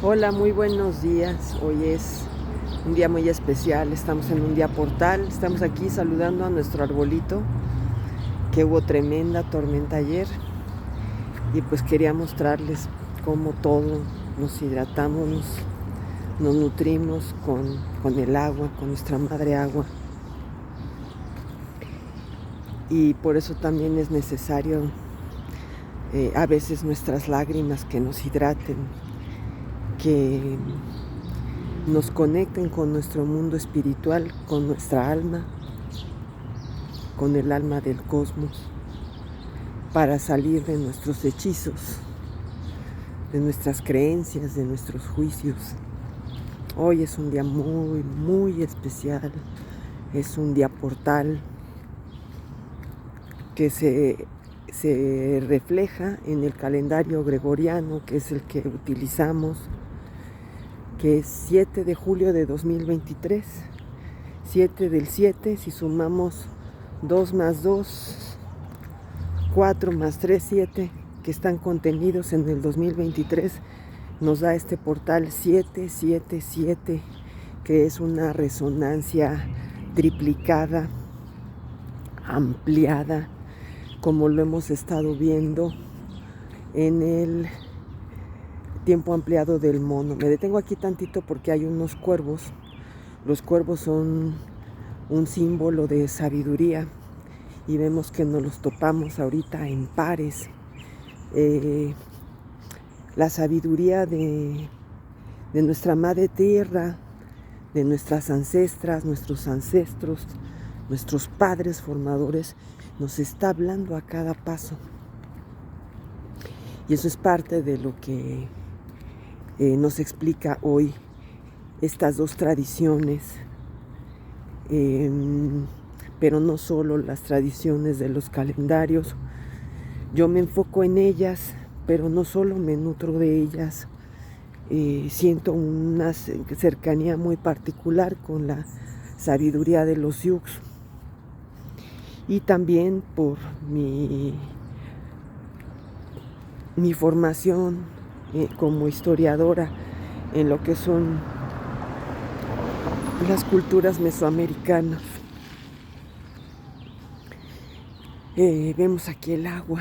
Hola, muy buenos días. Hoy es un día muy especial. Estamos en un día portal. Estamos aquí saludando a nuestro arbolito, que hubo tremenda tormenta ayer. Y pues quería mostrarles cómo todo nos hidratamos, nos nutrimos con el agua, con nuestra madre agua. Y por eso también es necesario a veces nuestras lágrimas que nos hidraten, que nos conecten con nuestro mundo espiritual, con nuestra alma, con el alma del cosmos, para salir de nuestros hechizos, de nuestras creencias, de nuestros juicios. Hoy es un día muy, muy especial. Es un día portal que se refleja en el calendario gregoriano, que es el que utilizamos, que es 7 de julio de 2023. 7 del 7, si sumamos 2 más 2, 4 más 3, 7, que están contenidos en el 2023, nos da este portal 777, que es una resonancia triplicada, ampliada, como lo hemos estado viendo en el tiempo ampliado del mono. Me detengo aquí tantito porque hay unos cuervos. Los cuervos son un símbolo de sabiduría y vemos que nos los topamos ahorita en pares. La sabiduría de nuestra madre tierra, de nuestras ancestras, nuestros ancestros, nuestros padres formadores, nos está hablando a cada paso. Y eso es parte de lo que nos explica hoy estas dos tradiciones, pero no solo las tradiciones de los calendarios. Yo me enfoco en ellas, pero no solo me nutro de ellas. Siento una cercanía muy particular con la sabiduría de los Yuks, y también por mi formación como historiadora en lo que son las culturas mesoamericanas. Vemos aquí el agua,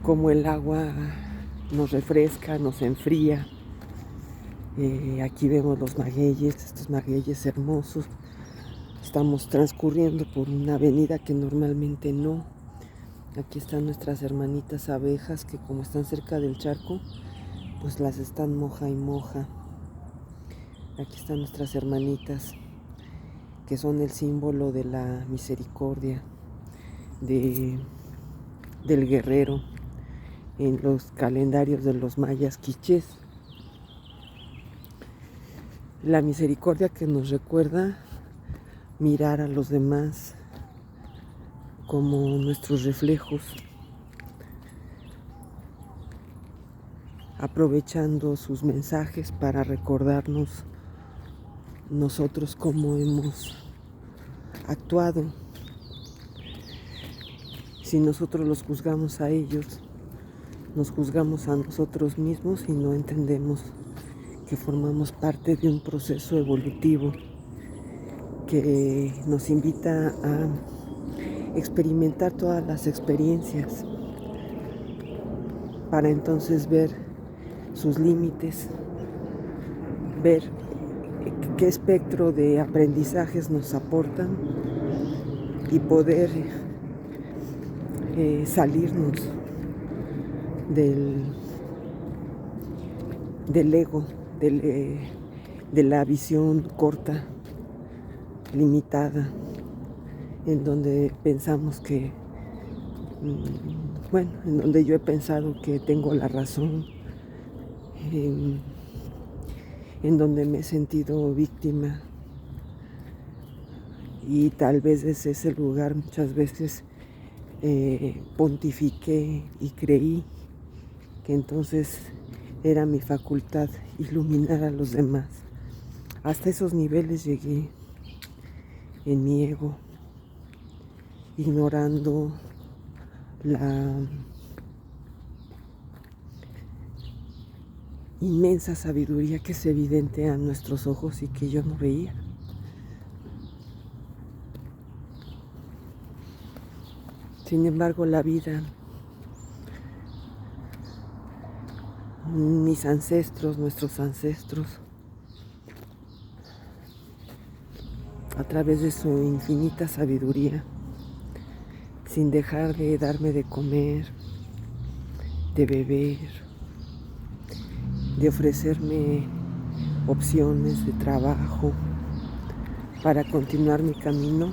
como el agua nos refresca, nos enfría. Aquí vemos los magueyes, estos magueyes hermosos. Estamos transcurriendo por una avenida que normalmente no. Aquí están nuestras hermanitas abejas, que como están cerca del charco, pues las están moja y moja. Aquí están nuestras hermanitas, que son el símbolo de la misericordia, del guerrero en los calendarios de los mayas quichés. La misericordia que nos recuerda mirar a los demás como nuestros reflejos, aprovechando sus mensajes para recordarnos nosotros cómo hemos actuado. Si nosotros los juzgamos a ellos, nos juzgamos a nosotros mismos y no entendemos que formamos parte de un proceso evolutivo que nos invita a experimentar todas las experiencias para entonces ver sus límites, ver qué espectro de aprendizajes nos aportan y poder salirnos del, del ego, de la visión corta, limitada, en donde pensamos que, bueno, en donde yo he pensado que tengo la razón, en donde me he sentido víctima, y tal vez desde ese lugar muchas veces pontifiqué y creí que entonces era mi facultad iluminar a los demás. Hasta esos niveles llegué en mi ego, ignorando la inmensa sabiduría que es evidente a nuestros ojos y que yo no veía. Sin embargo, la vida, mis ancestros, nuestros ancestros, a través de su infinita sabiduría, sin dejar de darme de comer, de beber, de ofrecerme opciones de trabajo para continuar mi camino,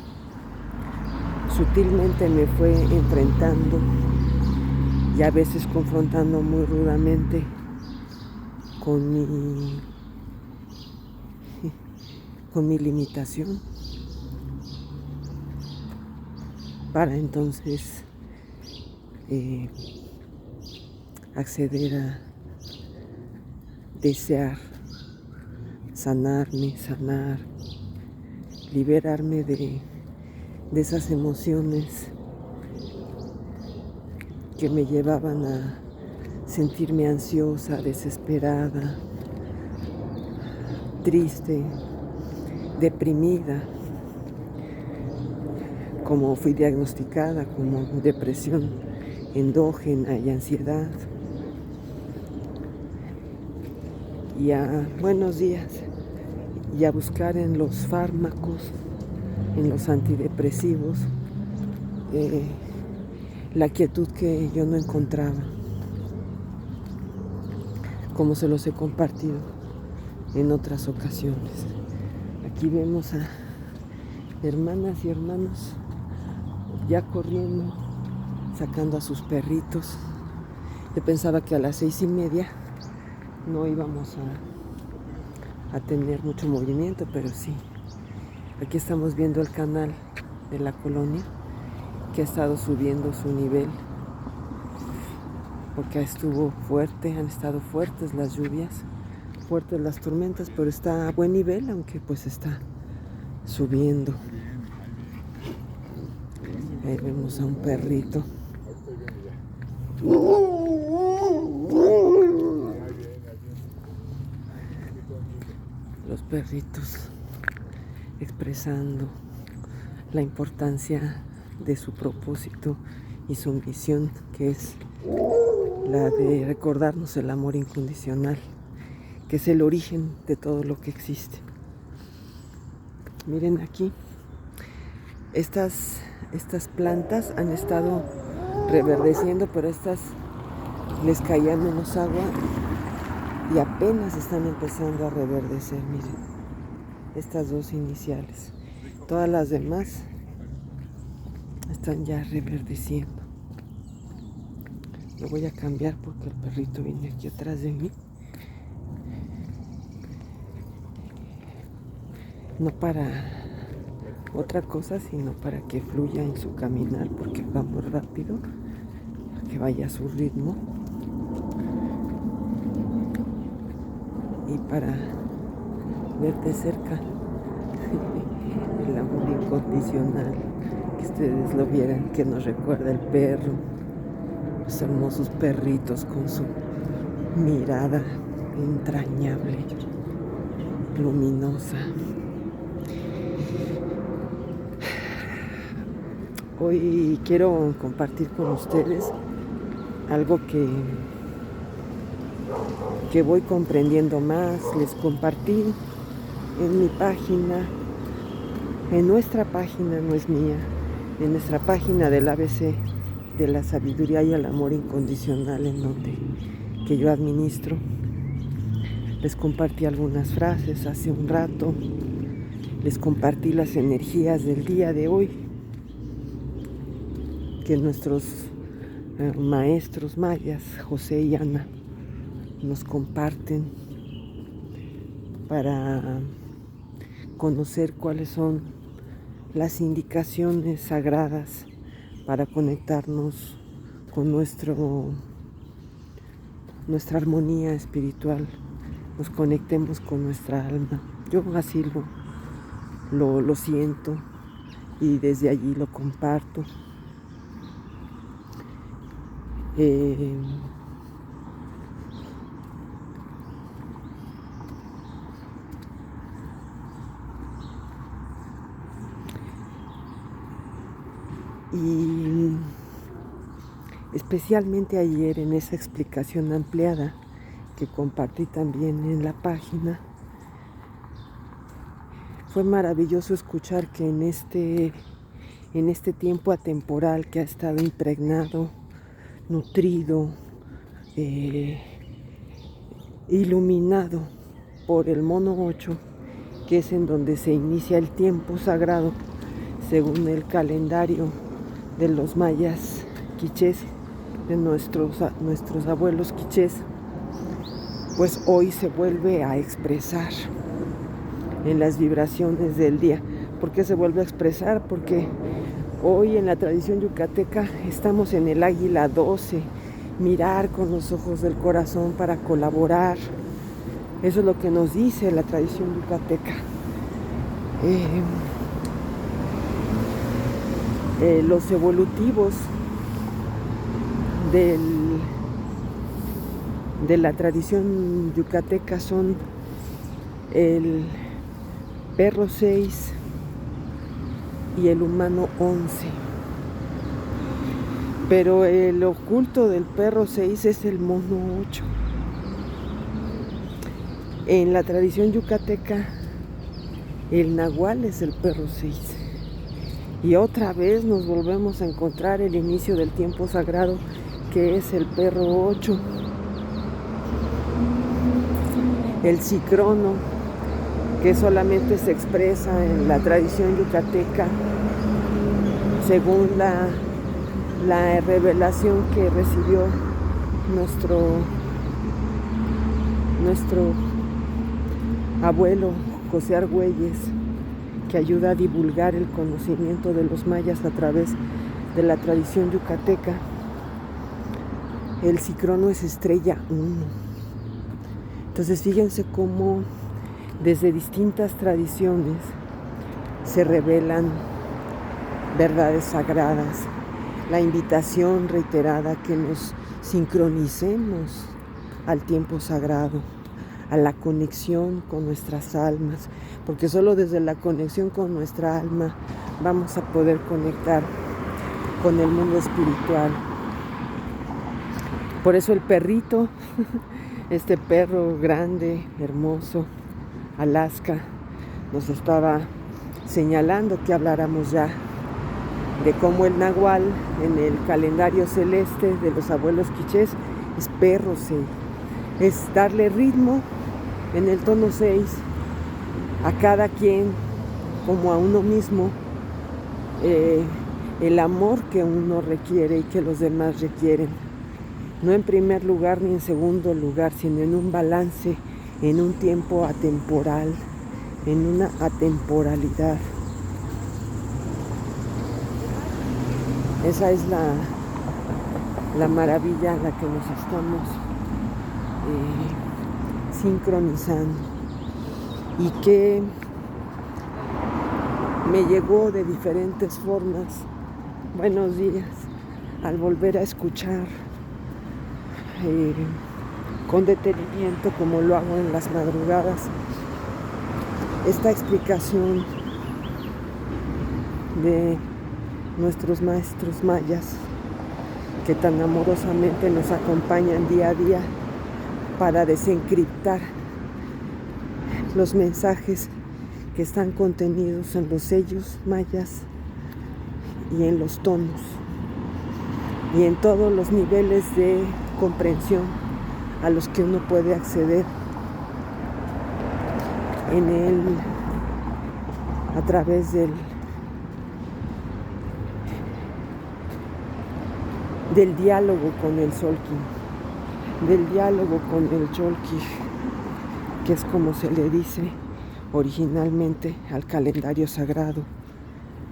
sutilmente me fue enfrentando y a veces confrontando muy rudamente con mi limitación, para entonces acceder a desear sanarme, sanar, liberarme de esas emociones que me llevaban a sentirme ansiosa, desesperada, triste, deprimida, como fui diagnosticada como depresión endógena y ansiedad. Y buenos días, y a buscar en los fármacos, en los antidepresivos, la quietud que yo no encontraba, como se los he compartido en otras ocasiones. Aquí vemos a hermanas y hermanos ya corriendo, sacando a sus perritos. Yo pensaba que a las 6:30 no íbamos a tener mucho movimiento, pero sí. Aquí estamos viendo el canal de la colonia, que ha estado subiendo su nivel, porque estuvo fuerte, han estado fuertes las lluvias, fuertes las tormentas, pero está a buen nivel, aunque pues está subiendo. Ahí vemos a un perrito. Los perritos expresando la importancia de su propósito y su misión, que es la de recordarnos el amor incondicional, que es el origen de todo lo que existe. Miren aquí, estas plantas han estado reverdeciendo, pero estas les caía menos agua y apenas están empezando a reverdecer. Miren, estas dos iniciales. Todas las demás están ya reverdeciendo. Lo voy a cambiar porque el perrito viene aquí atrás de mí. No para otra cosa, sino para que fluya en su caminar, porque va muy rápido, para que vaya a su ritmo y para ver de cerca el amor incondicional, que ustedes lo vieran, que nos recuerda el perro, los hermosos perritos con su mirada entrañable, luminosa. Hoy quiero compartir con ustedes algo que voy comprendiendo más. Les compartí en mi página, en nuestra página, no es mía, en nuestra página del ABC de la sabiduría y el amor incondicional, en donde que yo administro. Les compartí algunas frases hace un rato, les compartí las energías del día de hoy que nuestros maestros mayas, José y Ana, nos comparten para conocer cuáles son las indicaciones sagradas para conectarnos con nuestra armonía espiritual, nos conectemos con nuestra alma. Yo así lo siento y desde allí lo comparto. Y especialmente ayer en esa explicación ampliada que compartí también en la página, fue maravilloso escuchar que en este tiempo atemporal que ha estado impregnado, nutrido, iluminado por el mono 8, que es en donde se inicia el tiempo sagrado según el calendario de los mayas quichés, de nuestros abuelos quichés, pues hoy se vuelve a expresar en las vibraciones del día. ¿Por qué se vuelve a expresar? Porque hoy en la tradición yucateca estamos en el águila 12, mirar con los ojos del corazón para colaborar. Eso es lo que nos dice la tradición yucateca. Los evolutivos de la tradición yucateca son el perro 6 y el humano 11. Pero el oculto del perro 6 es el mono 8. En la tradición yucateca, el nahual es el perro 6. Y otra vez nos volvemos a encontrar el inicio del tiempo sagrado, que es el perro 8. El cicrono, que solamente se expresa en la tradición yucateca, según la revelación que recibió nuestro abuelo José Argüelles, que ayuda a divulgar el conocimiento de los mayas a través de la tradición yucateca. El cicrono es estrella 1. Entonces fíjense cómo desde distintas tradiciones se revelan verdades sagradas. La invitación reiterada que nos sincronicemos al tiempo sagrado, a la conexión con nuestras almas, porque solo desde la conexión con nuestra alma vamos a poder conectar con el mundo espiritual. Por eso el perrito, este perro grande, hermoso, Alaska, nos estaba señalando que habláramos ya de cómo el nahual en el calendario celeste de los abuelos quichés es perro 6. Es darle ritmo en el tono 6 a cada quien, como a uno mismo, el amor que uno requiere y que los demás requieren. No en primer lugar ni en segundo lugar, sino en un balance, en un tiempo atemporal, en una atemporalidad. Esa es la maravilla en la que nos estamos sincronizando, y que me llegó de diferentes formas. Buenos días, al volver a escuchar con detenimiento, como lo hago en las madrugadas, esta explicación de nuestros maestros mayas, que tan amorosamente nos acompañan día a día para desencriptar los mensajes que están contenidos en los sellos mayas y en los tonos y en todos los niveles de comprensión a los que uno puede acceder a través del diálogo con el Solkin, del diálogo con el Yolkich, que es como se le dice originalmente al calendario sagrado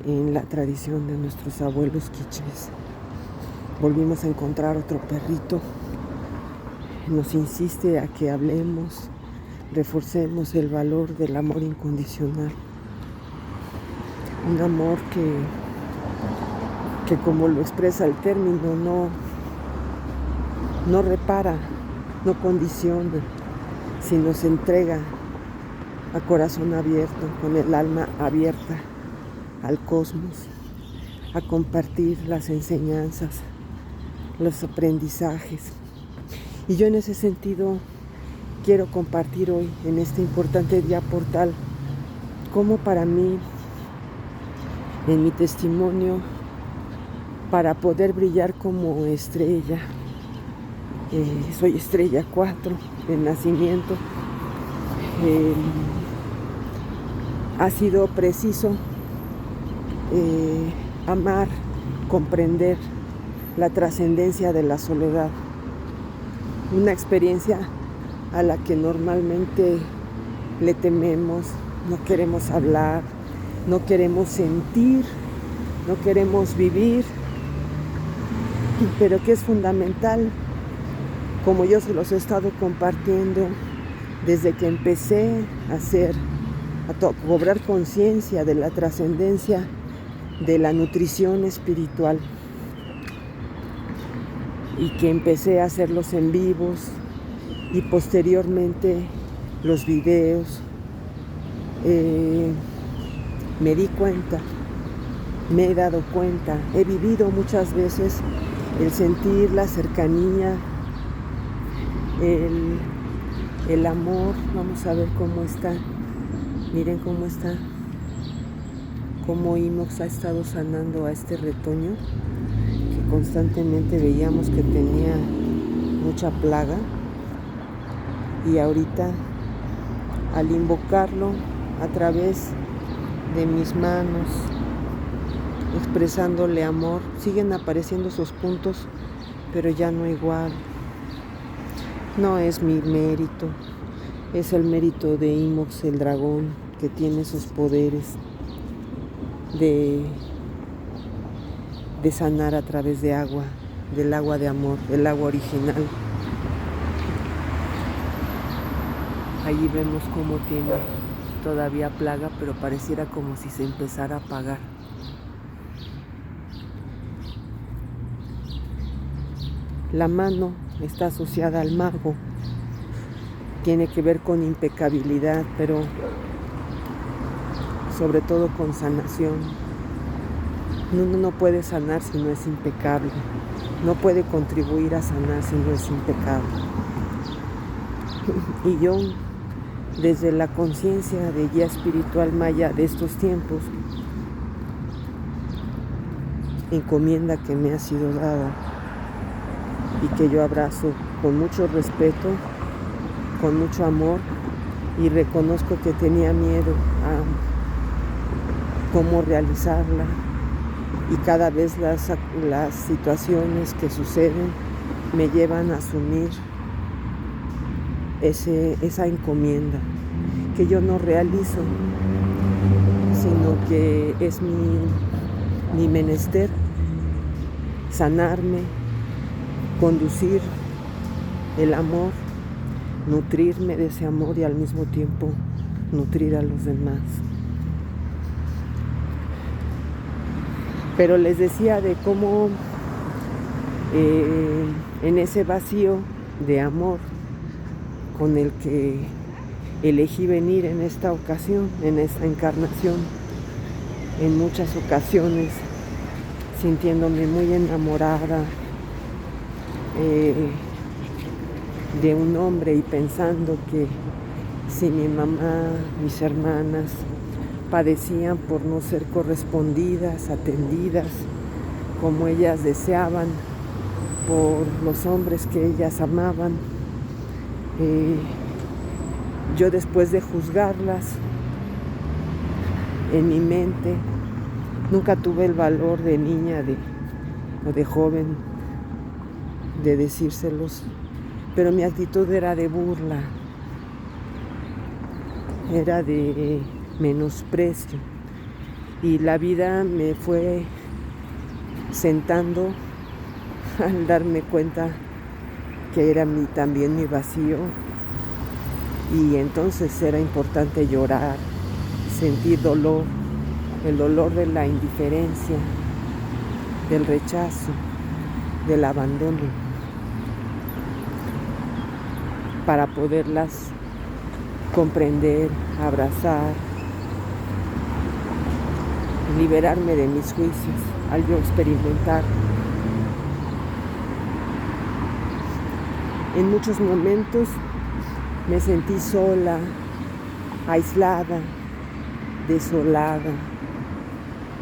en la tradición de nuestros abuelos quichés. Volvimos a encontrar otro perrito. Nos insiste a que hablemos, reforcemos el valor del amor incondicional. Un amor que como lo expresa el término, no repara, no condiciona, sino se entrega a corazón abierto, con el alma abierta al cosmos, a compartir las enseñanzas, los aprendizajes. Y yo en ese sentido quiero compartir hoy, en este importante día portal, cómo para mí, en mi testimonio, para poder brillar como estrella, soy estrella 4 de nacimiento, ha sido preciso amar, comprender la trascendencia de la soledad, una experiencia a la que normalmente le tememos, no queremos hablar, no queremos sentir, no queremos vivir, pero que es fundamental, como yo se los he estado compartiendo desde que empecé a cobrar conciencia de la trascendencia de la nutrición espiritual, y que empecé a hacer los en vivos y posteriormente los videos. Me di cuenta, me he dado cuenta, he vivido muchas veces el sentir la cercanía, el amor. Vamos a ver cómo está, miren cómo está, cómo Imox ha estado sanando a este retoño que constantemente veíamos que tenía mucha plaga, y ahorita al invocarlo a través de mis manos, expresándole amor, siguen apareciendo esos puntos, pero ya no igual. No es mi mérito, es el mérito de Imox el dragón, que tiene esos poderes de sanar a través de agua, del agua de amor, del agua original. Allí vemos cómo tiene todavía plaga, pero pareciera como si se empezara a apagar. La mano está asociada al mago, tiene que ver con impecabilidad, pero sobre todo con sanación. Uno no puede sanar si no es impecable, no puede contribuir a sanar si no es impecable. Y yo, desde la conciencia de guía espiritual maya de estos tiempos, encomienda que me ha sido dada y que yo abrazo con mucho respeto, con mucho amor, y reconozco que tenía miedo a cómo realizarla, y cada vez las situaciones que suceden me llevan a asumir esa encomienda que yo no realizo, sino que es mi menester sanarme, conducir el amor, nutrirme de ese amor y al mismo tiempo nutrir a los demás. Pero les decía de cómo en ese vacío de amor con el que elegí venir en esta ocasión, en esta encarnación, en muchas ocasiones sintiéndome muy enamorada de un hombre, y pensando que si mi mamá, mis hermanas padecían por no ser correspondidas, atendidas como ellas deseaban por los hombres que ellas amaban, yo, después de juzgarlas en mi mente, nunca tuve el valor de niña o de joven de decírselos, pero mi actitud era de burla, era de menosprecio, y la vida me fue sentando al darme cuenta que era también mi vacío, y entonces era importante llorar, sentir dolor, el dolor de la indiferencia, del rechazo, del abandono, para poderlas comprender, abrazar liberarme de mis juicios al yo experimentar. En muchos momentos me sentí sola, aislada, desolada,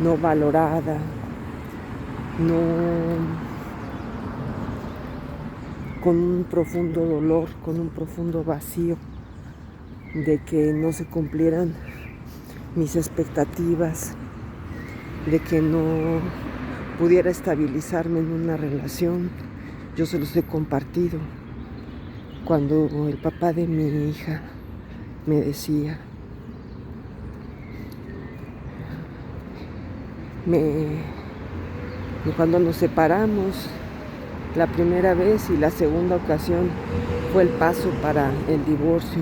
no valorada, con un profundo dolor, con un profundo vacío de que no se cumplieran mis expectativas, de que no pudiera estabilizarme en una relación. Yo se los he compartido. Cuando el papá de mi hija me decía, cuando nos separamos la primera vez y la segunda ocasión fue el paso para el divorcio,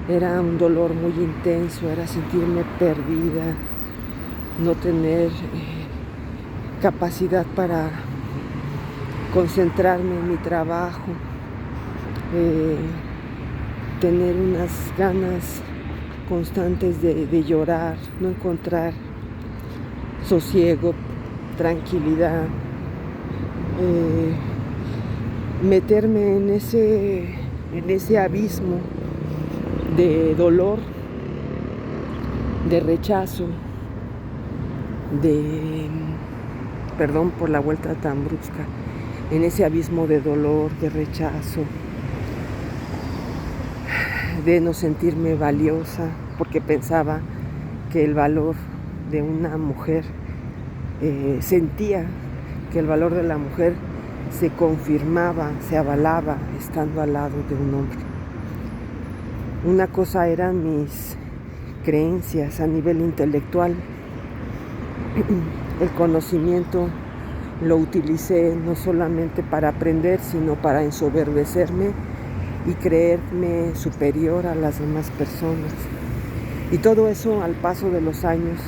era un dolor muy intenso, era sentirme perdida, no tener capacidad para concentrarme en mi trabajo, tener unas ganas constantes de llorar, no encontrar sosiego, tranquilidad, meterme en ese abismo de dolor, de rechazo, perdón por la vuelta tan brusca, en ese abismo de dolor, de rechazo, de no sentirme valiosa, porque pensaba que el valor de una mujer, sentía que el valor de la mujer se confirmaba, se avalaba estando al lado de un hombre. Una cosa eran mis creencias a nivel intelectual. El conocimiento lo utilicé no solamente para aprender, sino para ensoberbecerme y creerme superior a las demás personas. Y todo eso, al paso de los años,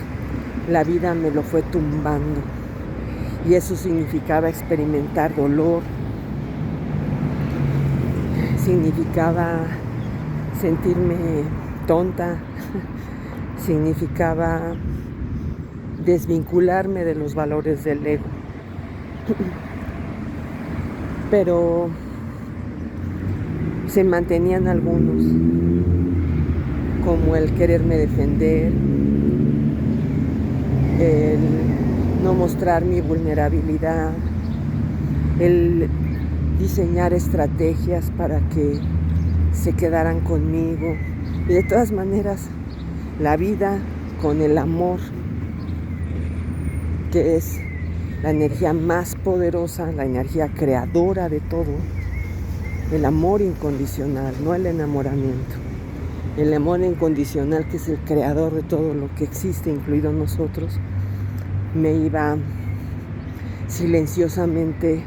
la vida me lo fue tumbando. Y eso significaba experimentar dolor, significaba sentirme tonta, significaba desvincularme de los valores del ego. Pero se mantenían algunos, como el quererme defender, el no mostrar mi vulnerabilidad, el diseñar estrategias para que se quedaran conmigo. Y de todas maneras, la vida con el amor, que es la energía más poderosa, la energía creadora de todo, el amor incondicional, no el enamoramiento. El amor incondicional, que es el creador de todo lo que existe, incluido nosotros, me iba silenciosamente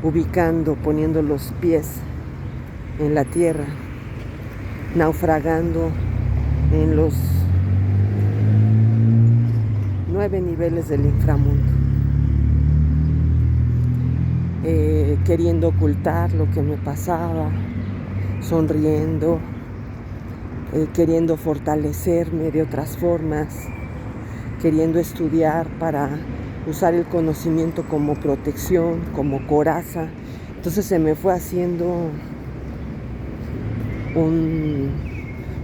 ubicando, poniendo los pies en la tierra, naufragando en los 9 niveles del inframundo, queriendo ocultar lo que me pasaba, sonriendo, queriendo fortalecerme de otras formas, queriendo estudiar para usar el conocimiento como protección, como coraza. Entonces se me fue haciendo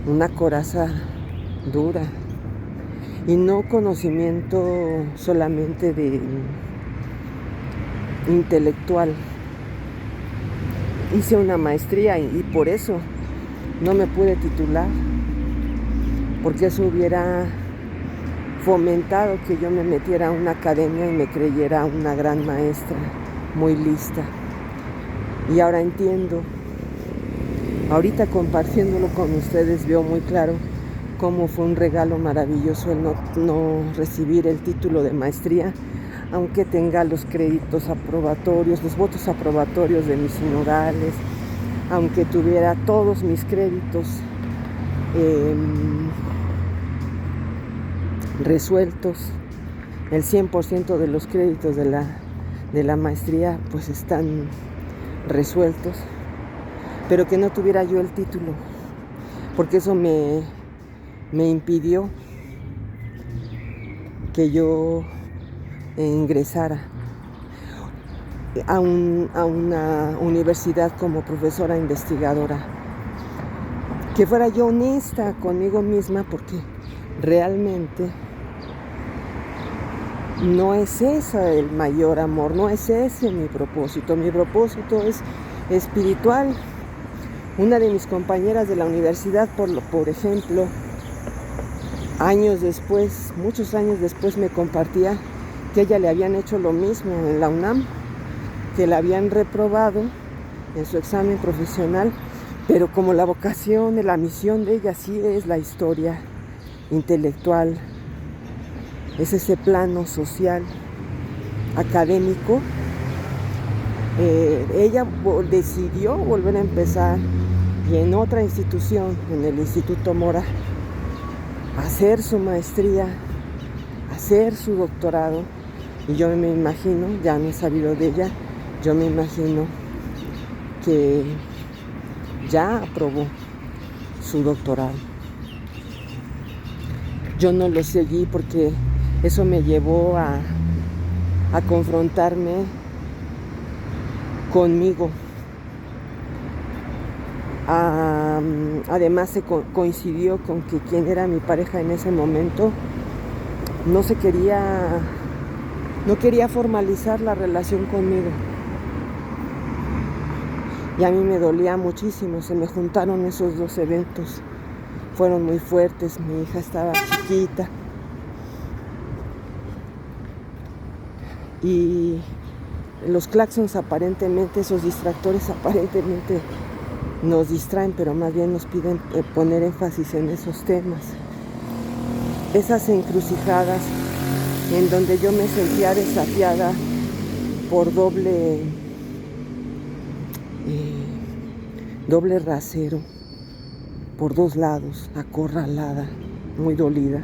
una coraza dura, y no conocimiento solamente de intelectual. Hice una maestría y por eso no me pude titular, porque eso hubiera fomentado que yo me metiera a una academia y me creyera una gran maestra, muy lista. Y ahora entiendo, ahorita compartiéndolo con ustedes, veo muy claro cómo fue un regalo maravilloso el no recibir el título de maestría, aunque tenga los créditos aprobatorios, los votos aprobatorios de mis sinodales, aunque tuviera todos mis créditos resueltos, el 100% de los créditos de la maestría pues están resueltos, pero que no tuviera yo el título, porque eso me impidió que yo ingresara a una universidad como profesora investigadora, que fuera yo honesta conmigo misma, porque realmente no es ese el mayor amor, no es ese mi propósito. Mi propósito es espiritual. Una de mis compañeras de la universidad, por ejemplo, años después, muchos años después, me compartía que a ella le habían hecho lo mismo en la UNAM, que la habían reprobado en su examen profesional, pero como la vocación, la misión de ella sí es la historia intelectual, es ese plano social, académico, ella decidió volver a empezar y en otra institución, en el Instituto Mora, hacer su maestría, hacer su doctorado. Y yo me imagino, ya no he sabido de ella, yo me imagino que ya aprobó su doctorado. Yo no lo seguí porque eso me llevó a confrontarme conmigo. Además se coincidió con que quien era mi pareja en ese momento no quería formalizar la relación conmigo. Y a mí me dolía muchísimo, se me juntaron esos dos eventos, fueron muy fuertes, mi hija estaba chiquita y los claxons aparentemente, esos distractores aparentemente nos distraen, pero más bien nos piden poner énfasis en esos temas. Esas encrucijadas en donde yo me sentía desafiada por doble rasero, por dos lados, acorralada, muy dolida.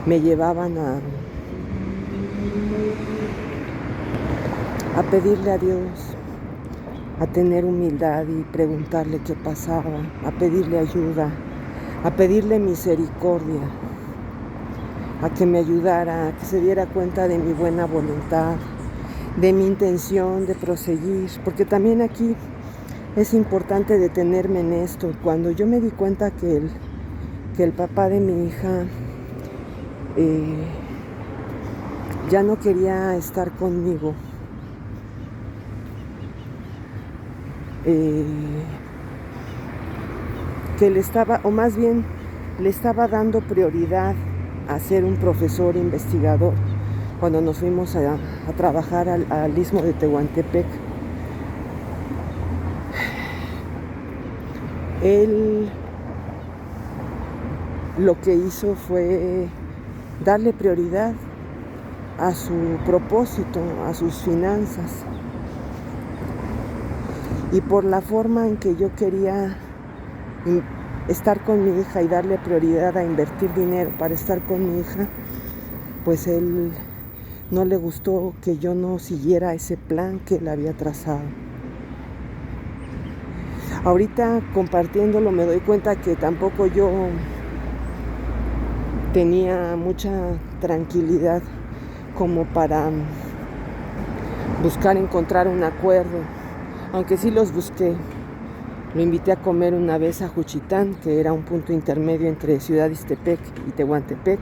Me llevaban a pedirle a Dios, a tener humildad y preguntarle qué pasaba, a pedirle ayuda, a pedirle misericordia, a que me ayudara, a que se diera cuenta de mi buena voluntad, de mi intención de proseguir, porque también aquí es importante detenerme en esto. Cuando yo me di cuenta que el papá de mi hija ya no quería estar conmigo, que le estaba, o más bien le estaba dando prioridad a ser un profesor investigador, cuando nos fuimos a trabajar al Istmo de Tehuantepec. Él lo que hizo fue darle prioridad a su propósito, a sus finanzas. Y por la forma en que yo quería estar con mi hija y darle prioridad a invertir dinero para estar con mi hija, pues él no le gustó que yo no siguiera ese plan que él había trazado. Ahorita compartiéndolo me doy cuenta que tampoco yo tenía mucha tranquilidad como para encontrar un acuerdo, aunque sí los busqué. Lo invité a comer una vez a Juchitán, que era un punto intermedio entre Ciudad Ixtepec y Tehuantepec.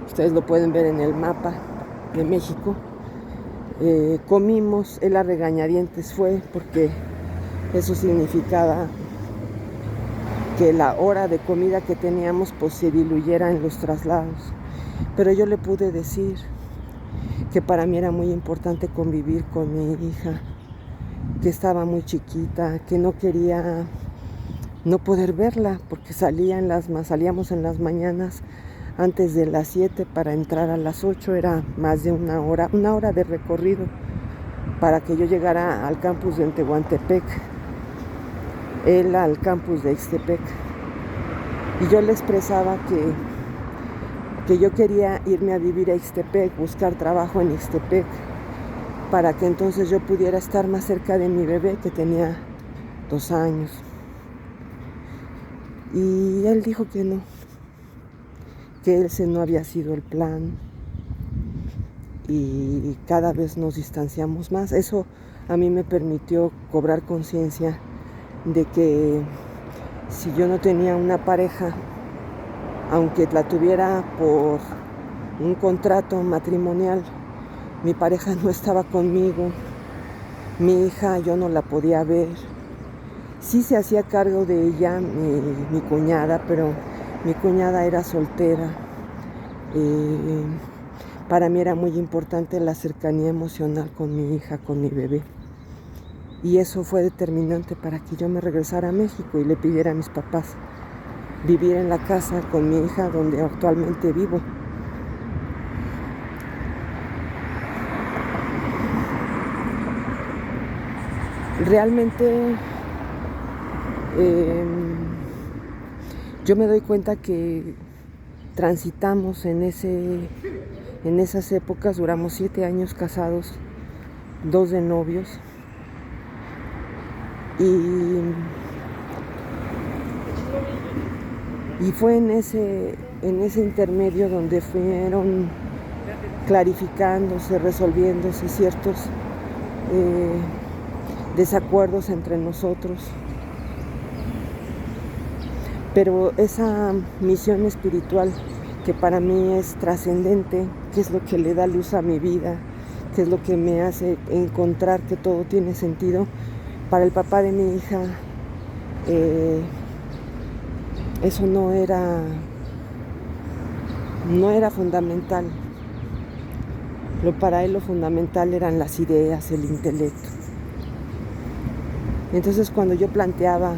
Ustedes lo pueden ver en el mapa de México. Comimos, él a regañadientes fue, porque eso significaba que la hora de comida que teníamos pues se diluyera en los traslados. Pero yo le pude decir que para mí era muy importante convivir con mi hija, que estaba muy chiquita, que no quería no poder verla, porque salíamos en las mañanas antes de las 7 para entrar a las 8, era más de una hora de recorrido para que yo llegara al campus de Tehuantepec, él al campus de Ixtepec. Y yo le expresaba que yo quería irme a vivir a Ixtepec, buscar trabajo en Ixtepec, para que entonces yo pudiera estar más cerca de mi bebé, que tenía 2 años. Y él dijo que no, que ese no había sido el plan y cada vez nos distanciamos más. Eso a mí me permitió cobrar conciencia de que si yo no tenía una pareja, aunque la tuviera por un contrato matrimonial, mi pareja no estaba conmigo, mi hija yo no la podía ver. Sí se hacía cargo de ella mi cuñada, pero mi cuñada era soltera. Para mí era muy importante la cercanía emocional con mi hija, con mi bebé. Y eso fue determinante para que yo me regresara a México y le pidiera a mis papás vivir en la casa con mi hija donde actualmente vivo. Realmente yo me doy cuenta que transitamos en esas épocas, duramos 7 años casados, 2 de novios, y fue en ese intermedio donde fueron clarificándose, resolviéndose ciertos desacuerdos entre nosotros. Pero esa misión espiritual que para mí es trascendente, que es lo que le da luz a mi vida, que es lo que me hace encontrar que todo tiene sentido, para el papá de mi hija eso no era fundamental. Para él lo fundamental eran las ideas, el intelecto. Entonces cuando yo planteaba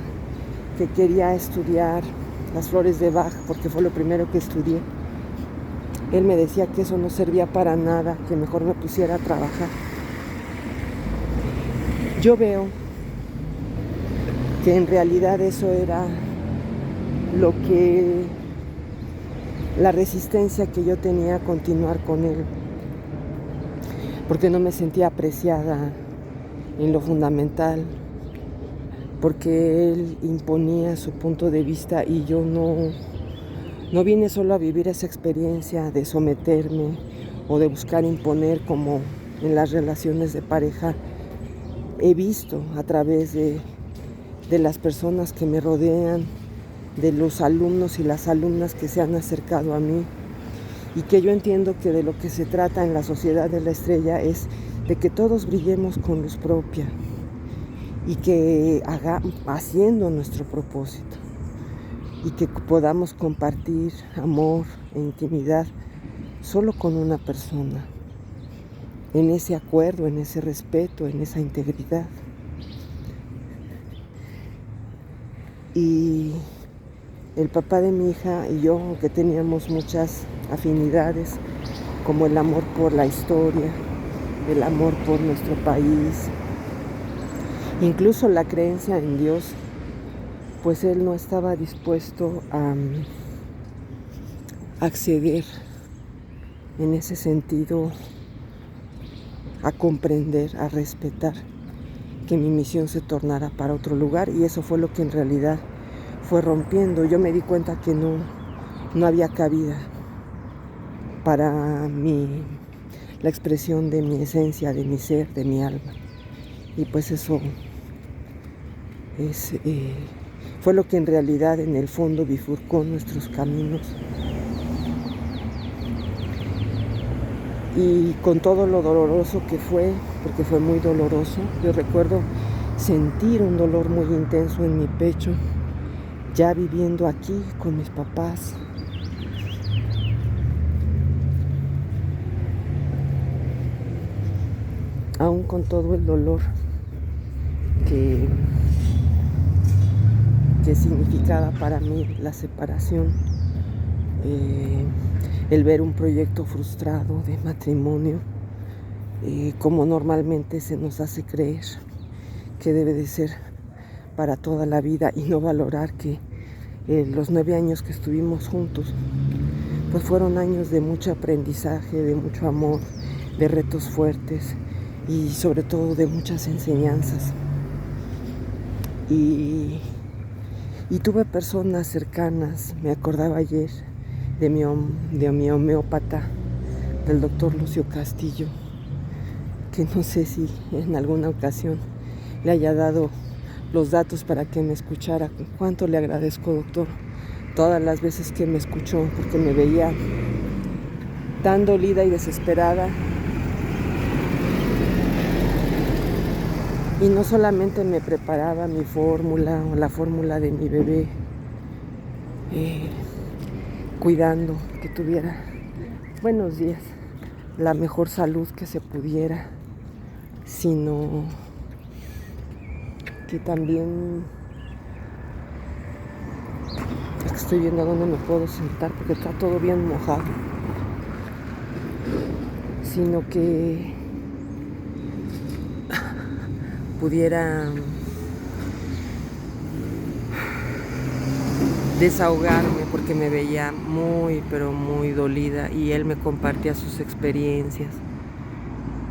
que quería estudiar las flores de Bach, porque fue lo primero que estudié, él me decía que eso no servía para nada, que mejor me pusiera a trabajar. Yo veo que en realidad eso era la resistencia que yo tenía a continuar con él, porque no me sentía apreciada en lo fundamental, porque él imponía su punto de vista y yo no vine solo a vivir esa experiencia de someterme o de buscar imponer como en las relaciones de pareja. He visto a través de las personas que me rodean, de los alumnos y las alumnas que se han acercado a mí, y que yo entiendo que de lo que se trata en la sociedad de la estrella es de que todos brillemos con luz propia y que haciendo nuestro propósito y que podamos compartir amor e intimidad solo con una persona, en ese acuerdo, en ese respeto, en esa integridad. Y el papá de mi hija y yo, aunque teníamos muchas afinidades, como el amor por la historia, el amor por nuestro país, incluso la creencia en Dios, pues él no estaba dispuesto a acceder en ese sentido, a comprender, a respetar que mi misión se tornara para otro lugar, y eso fue lo que en realidad fue rompiendo. Yo me di cuenta que no había cabida para la expresión de mi esencia, de mi ser, de mi alma, y pues eso fue lo que en realidad en el fondo bifurcó nuestros caminos. Y con todo lo doloroso que fue, porque fue muy doloroso, yo recuerdo sentir un dolor muy intenso en mi pecho, ya viviendo aquí con mis papás. Aún con todo el dolor que significaba para mí la separación, el ver un proyecto frustrado de matrimonio, como normalmente se nos hace creer que debe de ser para toda la vida, y no valorar que los 9 años que estuvimos juntos pues fueron años de mucho aprendizaje, de mucho amor, de retos fuertes y sobre todo de muchas enseñanzas. Y tuve personas cercanas, me acordaba ayer de mi homeópata, del doctor Lucio Castillo, que no sé si en alguna ocasión le haya dado los datos para que me escuchara. Cuánto le agradezco, doctor, todas las veces que me escuchó, porque me veía tan dolida y desesperada. Y no solamente me preparaba mi fórmula o la fórmula de mi bebé, cuidando que tuviera, buenos días, la mejor salud que se pudiera, sino que también estoy viendo dónde me puedo sentar porque está todo bien mojado, sino que pudiera desahogarme porque me veía muy, pero muy dolida, y él me compartía sus experiencias.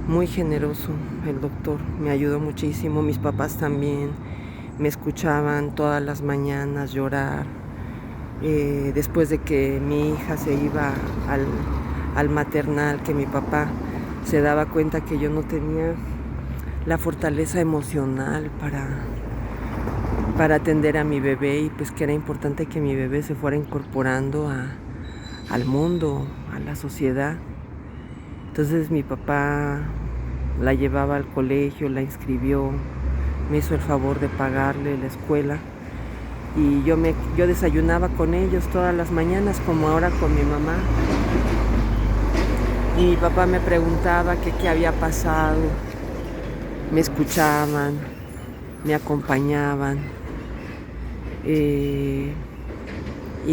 Muy generoso el doctor, me ayudó muchísimo. Mis papás también me escuchaban todas las mañanas llorar. Después de que mi hija se iba al maternal, que mi papá se daba cuenta que yo no tenía la fortaleza emocional para atender a mi bebé, y pues que era importante que mi bebé se fuera incorporando al mundo, a la sociedad. Entonces mi papá la llevaba al colegio, la inscribió, me hizo el favor de pagarle la escuela, y yo desayunaba con ellos todas las mañanas, como ahora con mi mamá. Y mi papá me preguntaba qué había pasado, me escuchaban, me acompañaban, y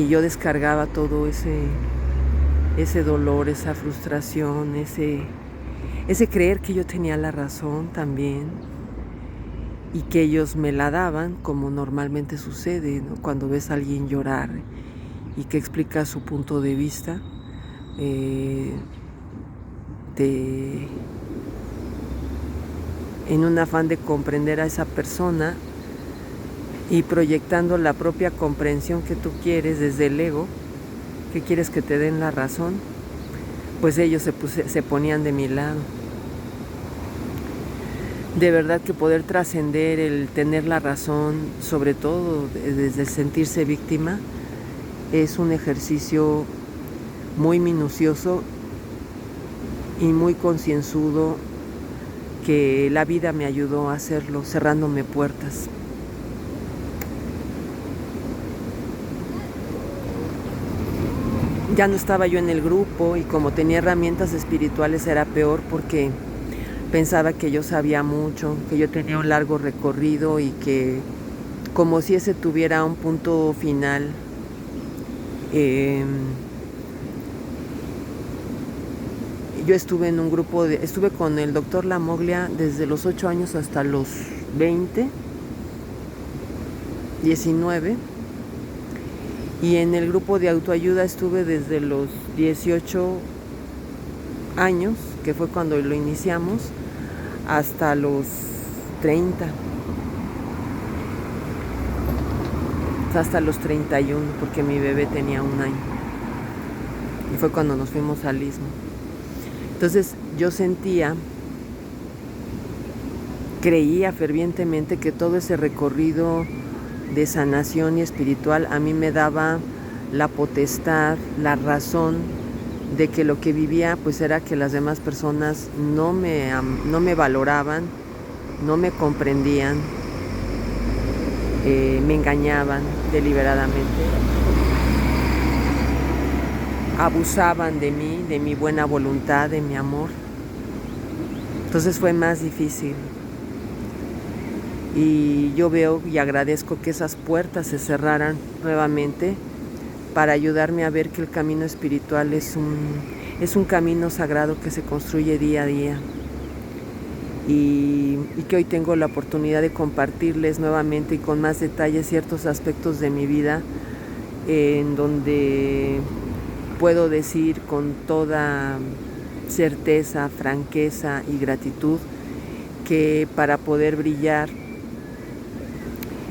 yo descargaba todo ese dolor, esa frustración, ese creer que yo tenía la razón también, y que ellos me la daban, como normalmente sucede, ¿no? Cuando ves a alguien llorar y que explica su punto de vista, en un afán de comprender a esa persona y proyectando la propia comprensión que tú quieres desde el ego, que quieres que te den la razón, pues ellos se ponían de mi lado. De verdad que poder trascender el tener la razón, sobre todo desde el sentirse víctima, es un ejercicio muy minucioso y muy concienzudo, que la vida me ayudó a hacerlo, cerrándome puertas. Ya no estaba yo en el grupo, y como tenía herramientas espirituales era peor, porque pensaba que yo sabía mucho, que yo tenía un largo recorrido, y que como si ese tuviera un punto final. Yo estuve en un grupo, estuve con el doctor Lamoglia desde los 8 años hasta los 20, 19. Y en el grupo de autoayuda estuve desde los 18 años, que fue cuando lo iniciamos, hasta los 30. Hasta los 31, porque mi bebé tenía 1 año. Y fue cuando nos fuimos al Istmo. Entonces yo creía fervientemente que todo ese recorrido de sanación y espiritual a mí me daba la potestad, la razón de que lo que vivía pues era que las demás personas no me valoraban, no me comprendían, me engañaban deliberadamente, abusaban de mí, de mi buena voluntad, de mi amor. Entonces fue más difícil. Y yo veo y agradezco que esas puertas se cerraran nuevamente para ayudarme a ver que el camino espiritual es un camino sagrado que se construye día a día. Y que hoy tengo la oportunidad de compartirles nuevamente y con más detalle ciertos aspectos de mi vida, en donde puedo decir con toda certeza, franqueza y gratitud que para poder brillar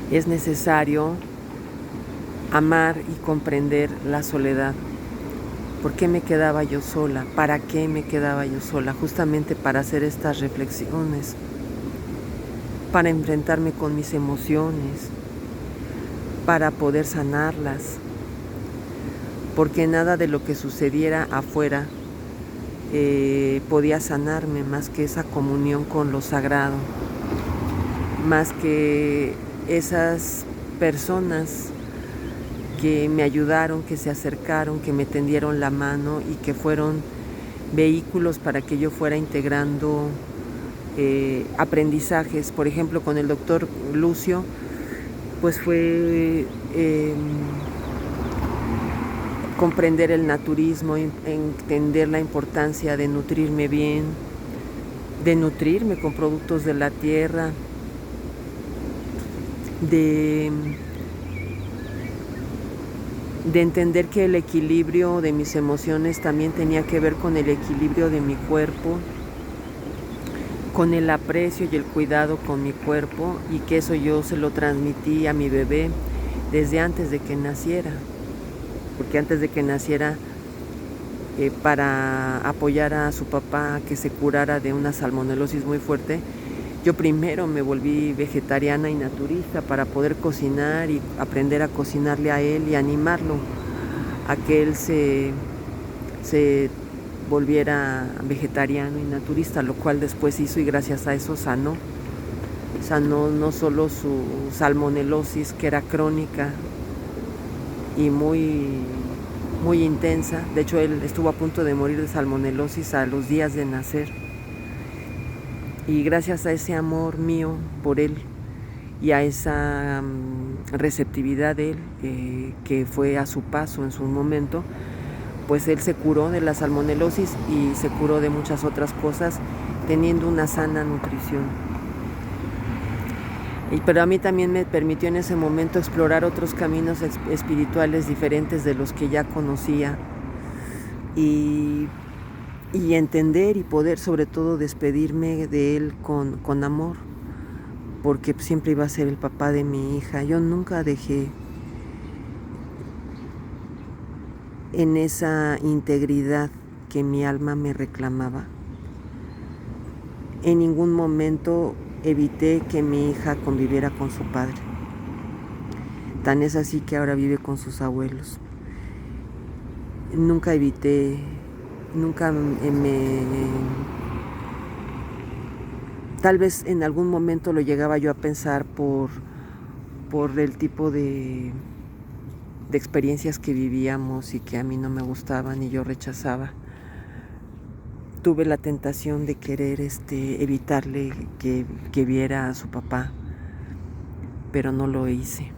es necesario amar y comprender la soledad. ¿Por qué me quedaba yo sola? ¿Para qué me quedaba yo sola? Justamente para hacer estas reflexiones, para enfrentarme con mis emociones, para poder sanarlas, porque nada de lo que sucediera afuera podía sanarme más que esa comunión con lo sagrado, más que esas personas que me ayudaron, que se acercaron, que me tendieron la mano y que fueron vehículos para que yo fuera integrando aprendizajes. Por ejemplo, con el doctor Lucio, pues fue comprender el naturismo, entender la importancia de nutrirme bien, de nutrirme con productos de la tierra, de entender que el equilibrio de mis emociones también tenía que ver con el equilibrio de mi cuerpo, con el aprecio y el cuidado con mi cuerpo, y que eso yo se lo transmití a mi bebé desde antes de que naciera, porque antes de que naciera, para apoyar a su papá a que se curara de una salmonelosis muy fuerte, yo primero me volví vegetariana y naturista para poder cocinar y aprender a cocinarle a él y animarlo a que él se volviera vegetariano y naturista, lo cual después hizo, y gracias a eso sanó no solo su salmonelosis, que era crónica y muy intensa. De hecho, él estuvo a punto de morir de salmonelosis a los días de nacer. Y gracias a ese amor mío por él y a esa receptividad de él, que fue a su paso en su momento, pues él se curó de la salmonelosis y se curó de muchas otras cosas teniendo una sana nutrición. Pero a mí también me permitió en ese momento explorar otros caminos espirituales diferentes de los que ya conocía y entender y poder sobre todo despedirme de él con amor, porque siempre iba a ser el papá de mi hija. Yo nunca dejé en esa integridad que mi alma me reclamaba. En ningún momento evité que mi hija conviviera con su padre. Tan es así que ahora vive con sus abuelos. Nunca evité, nunca tal vez en algún momento lo llegaba yo a pensar por el tipo de experiencias que vivíamos y que a mí no me gustaban y yo rechazaba. Tuve la tentación de querer evitarle que viera a su papá, pero no lo hice,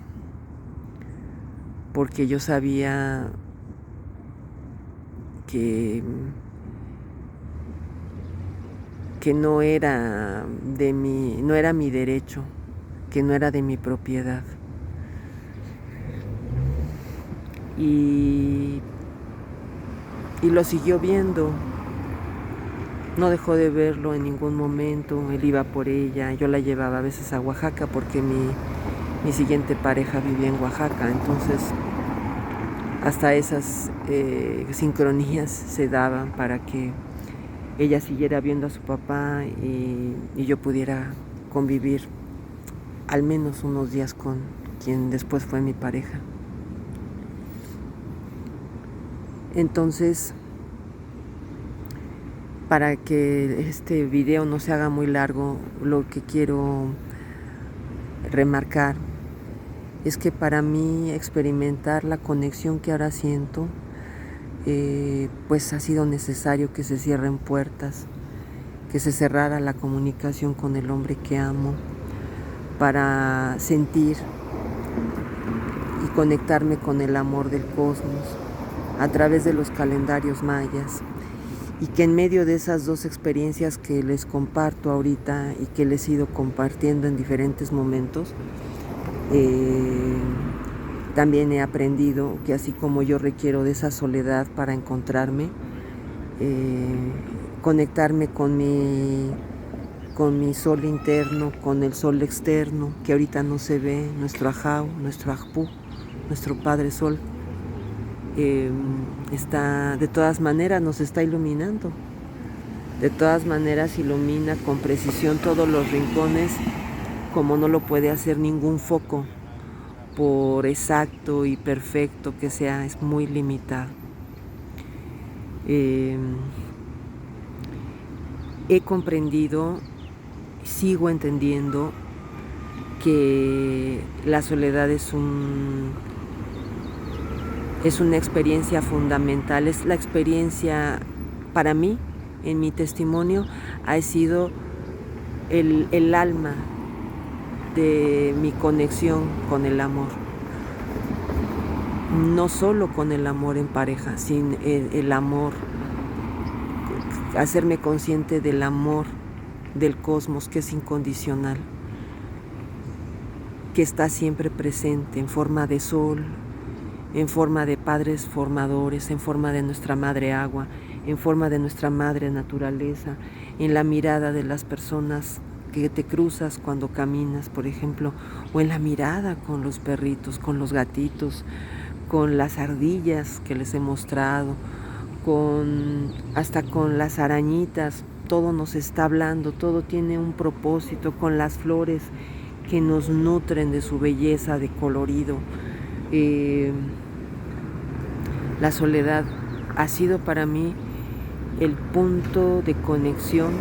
porque yo sabía que no era no era mi derecho, que no era de mi propiedad. Y lo siguió viendo. No dejó de verlo en ningún momento. Él iba por ella, yo la llevaba a veces a Oaxaca porque mi siguiente pareja vivía en Oaxaca. Entonces hasta esas sincronías se daban para que ella siguiera viendo a su papá y yo pudiera convivir al menos unos días con quien después fue mi pareja. Entonces, para que este video no se haga muy largo, lo que quiero remarcar es que para mí experimentar la conexión que ahora siento, pues ha sido necesario que se cierren puertas, que se cerrara la comunicación con el hombre que amo, para sentir y conectarme con el amor del cosmos a través de los calendarios mayas, y que en medio de esas dos experiencias que les comparto ahorita y que les he ido compartiendo en diferentes momentos, también he aprendido que así como yo requiero de esa soledad para encontrarme, conectarme con mi sol interno, con el sol externo, que ahorita no se ve, nuestro Ajau, nuestro Ajpú, nuestro Padre Sol, de todas maneras nos está iluminando. De todas maneras ilumina con precisión todos los rincones, como no lo puede hacer ningún foco, por exacto y perfecto que sea, es muy limitado. He comprendido, sigo entendiendo que la soledad es una experiencia fundamental, es la experiencia para mí, en mi testimonio, ha sido el alma de mi conexión con el amor. No solo con el amor en pareja, sino el amor, hacerme consciente del amor del cosmos, que es incondicional, que está siempre presente en forma de sol, en forma de padres formadores, en forma de nuestra madre agua, en forma de nuestra madre naturaleza, en la mirada de las personas que te cruzas cuando caminas, por ejemplo, o en la mirada con los perritos, con los gatitos, con las ardillas que les he mostrado, hasta con las arañitas. Todo nos está hablando, todo tiene un propósito, con las flores que nos nutren de su belleza, de colorido. La soledad ha sido para mí el punto de conexión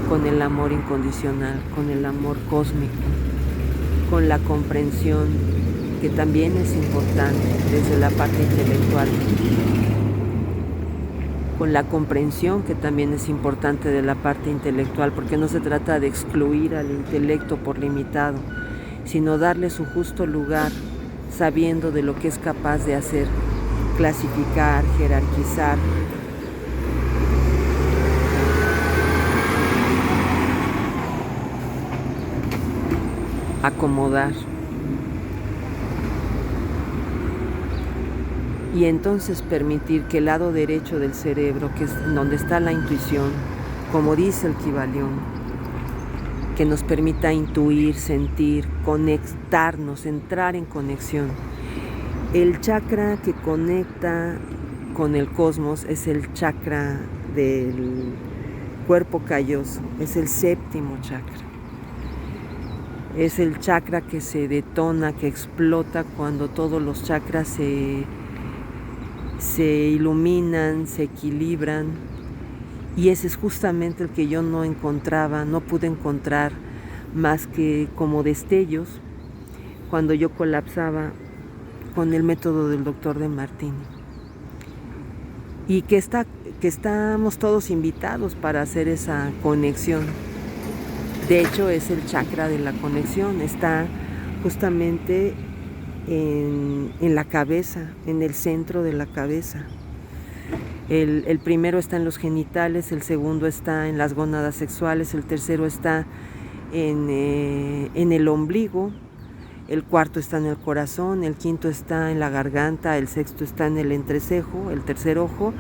con el amor incondicional, con el amor cósmico, con la comprensión, que también es importante desde la parte intelectual, con la comprensión, que también es importante de la parte intelectual, porque no se trata de excluir al intelecto por limitado, sino darle su justo lugar, sabiendo de lo que es capaz de hacer, clasificar, jerarquizar, acomodar. Y entonces permitir que el lado derecho del cerebro, que es donde está la intuición, como dice el Kybalión, que nos permita intuir, sentir, conectarnos, entrar en conexión. El chakra que conecta con el cosmos es el chakra del cuerpo calloso, es el séptimo chakra. Es el chakra que se detona, que explota cuando todos los chakras se iluminan, se equilibran, y ese es justamente el que yo no pude encontrar más que como destellos cuando yo colapsaba con el método del doctor de Martini, y que estamos todos invitados para hacer esa conexión. De hecho, es el chakra de la conexión, está justamente en la cabeza, en el centro de la cabeza. El primero está en los genitales, el segundo está en las gónadas sexuales, el tercero está en el ombligo, el cuarto está en el corazón, el quinto está en la garganta, el sexto está en el entrecejo, el tercer ojo,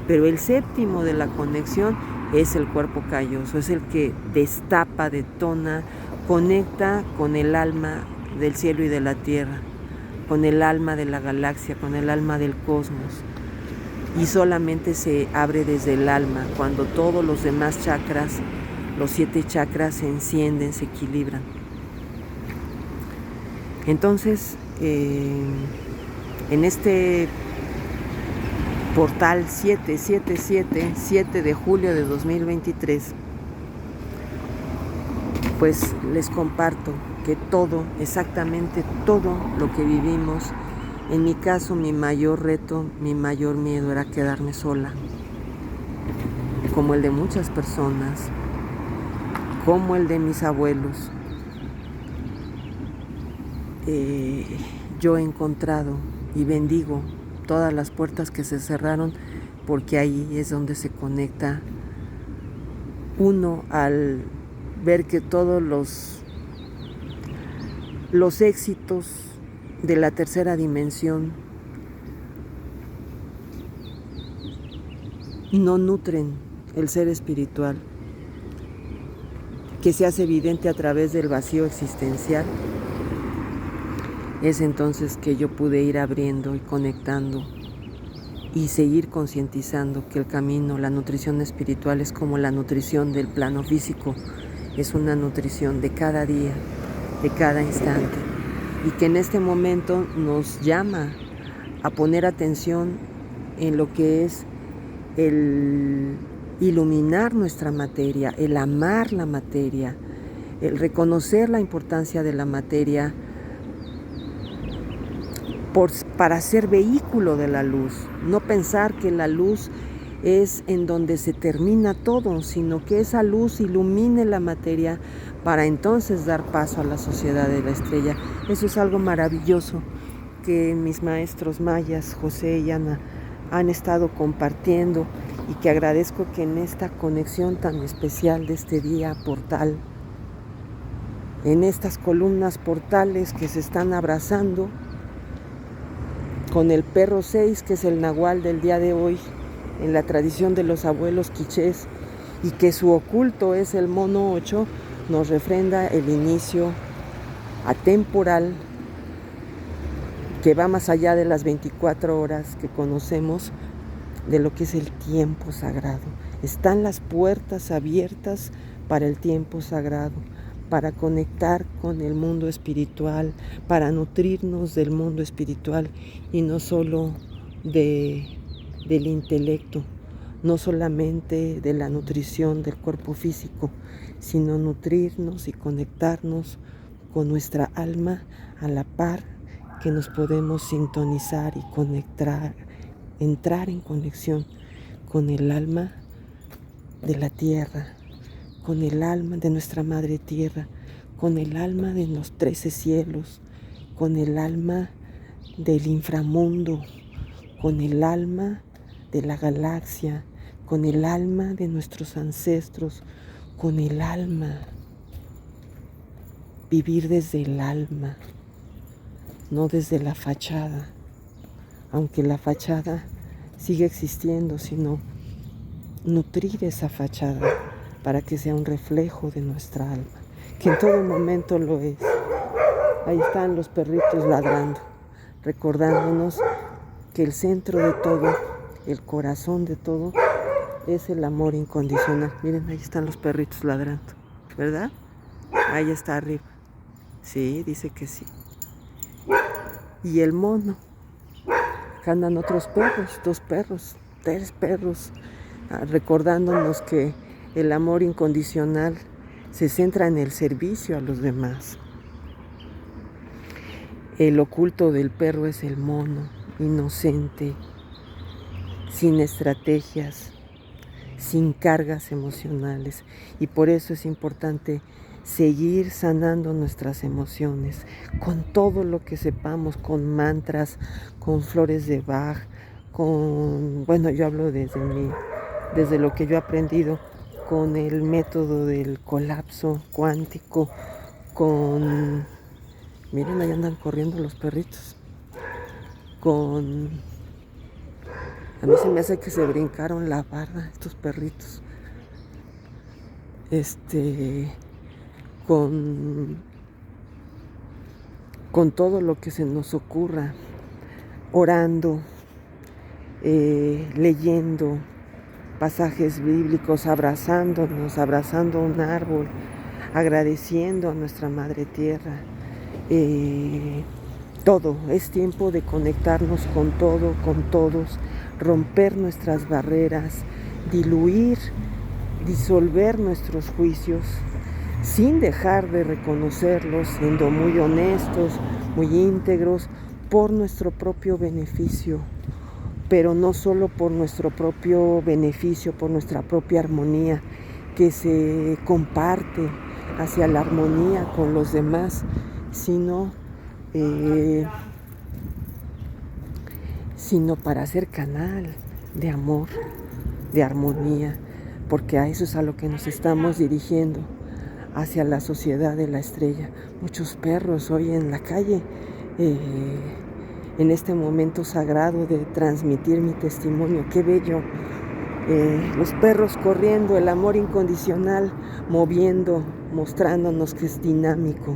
pero el séptimo de la conexión es el cuerpo calloso, es el que destapa, detona, conecta con el alma del cielo y de la tierra, con el alma de la galaxia, con el alma del cosmos. Y solamente se abre desde el alma, cuando todos los demás chakras, los 7 chakras, se encienden, se equilibran. Entonces, en este portal 7 de julio de 2023, pues les comparto que todo, exactamente todo lo que vivimos, en mi caso, mi mayor reto, mi mayor miedo era quedarme sola, como el de muchas personas, como el de mis abuelos. Yo he encontrado y bendigo todas las puertas que se cerraron, porque ahí es donde se conecta uno al ver que todos los éxitos de la tercera dimensión no nutren el ser espiritual, que se hace evidente a través del vacío existencial. Es entonces que yo pude ir abriendo y conectando y seguir concientizando que el camino, la nutrición espiritual es como la nutrición del plano físico, es una nutrición de cada día, de cada instante, y que en este momento nos llama a poner atención en lo que es el iluminar nuestra materia, el amar la materia, el reconocer la importancia de la materia para ser vehículo de la luz. No pensar que la luz es en donde se termina todo, sino que esa luz ilumine la materia para entonces dar paso a la sociedad de la estrella. Eso es algo maravilloso que mis maestros mayas, José y Ana, han estado compartiendo, y que agradezco que en esta conexión tan especial de este día portal, en estas columnas portales que se están abrazando con el perro 6, que es el nahual del día de hoy, en la tradición de los abuelos quichés, y que su oculto es el mono 8, nos refrenda el inicio atemporal que va más allá de las 24 horas que conocemos, de lo que es el tiempo sagrado. Están las puertas abiertas para el tiempo sagrado, para conectar con el mundo espiritual, para nutrirnos del mundo espiritual y no solo del intelecto, no solamente de la nutrición del cuerpo físico, sino nutrirnos y conectarnos con nuestra alma a la par que nos podemos sintonizar y conectar, entrar en conexión con el alma de la tierra, con el alma de nuestra madre tierra, con el alma de los 13 cielos, con el alma del inframundo, con el alma de la galaxia, con el alma de nuestros ancestros, con el alma. Vivir desde el alma, no desde la fachada, aunque la fachada sigue existiendo, sino nutrir esa fachada para que sea un reflejo de nuestra alma, que en todo momento lo es. Ahí están los perritos ladrando, recordándonos que el centro de todo, el corazón de todo, es el amor incondicional. Miren, ahí están los perritos ladrando, ¿verdad? Ahí está arriba. Sí, dice que sí. Y el mono, acá andan otros perros, 2 perros, 3 perros, recordándonos que el amor incondicional se centra en el servicio a los demás. El oculto del perro es el mono, inocente, sin estrategias, sin cargas emocionales, y por eso es importante seguir sanando nuestras emociones con todo lo que sepamos, con mantras, con flores de Bach, yo hablo desde lo que yo he aprendido, con el método del colapso cuántico, miren, ahí andan corriendo los perritos, a mí se me hace que se brincaron la barda estos perritos, con todo lo que se nos ocurra, orando, leyendo pasajes bíblicos, abrazándonos, abrazando un árbol, agradeciendo a nuestra Madre Tierra. Todo, es tiempo de conectarnos con todo, con todos, romper nuestras barreras, disolver nuestros juicios, sin dejar de reconocerlos, siendo muy honestos, muy íntegros, por nuestro propio beneficio, pero no solo por nuestro propio beneficio, por nuestra propia armonía, que se comparte hacia la armonía con los demás, sino para ser canal de amor, de armonía, porque a eso es a lo que nos estamos dirigiendo, hacia la sociedad de la estrella. Muchos perros hoy en la calle, en este momento sagrado de transmitir mi testimonio, qué bello, los perros corriendo, el amor incondicional moviendo, mostrándonos que es dinámico,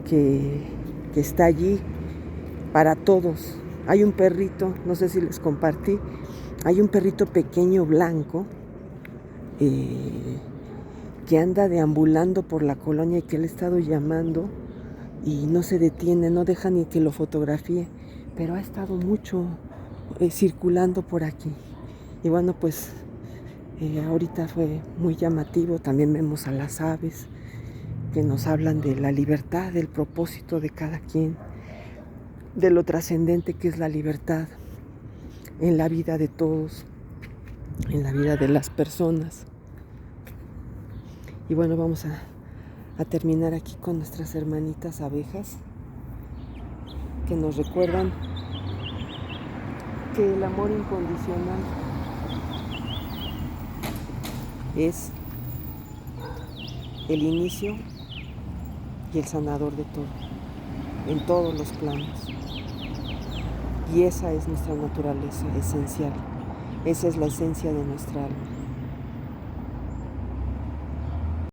que está allí para todos, Hay un perrito, no sé si les compartí, hay un perrito pequeño blanco que anda deambulando por la colonia y que le he estado llamando y no se detiene, no deja ni que lo fotografíe, pero ha estado mucho circulando por aquí. Y bueno, pues ahorita fue muy llamativo. También vemos a las aves que nos hablan de la libertad, del propósito de cada quien, de lo trascendente que es la libertad en la vida de todos, en la vida de las personas. Y bueno, vamos a terminar aquí con nuestras hermanitas abejas, que nos recuerdan que el amor incondicional es el inicio y el sanador de todo, en todos los planos. Y esa es nuestra naturaleza esencial, esa es la esencia de nuestra alma.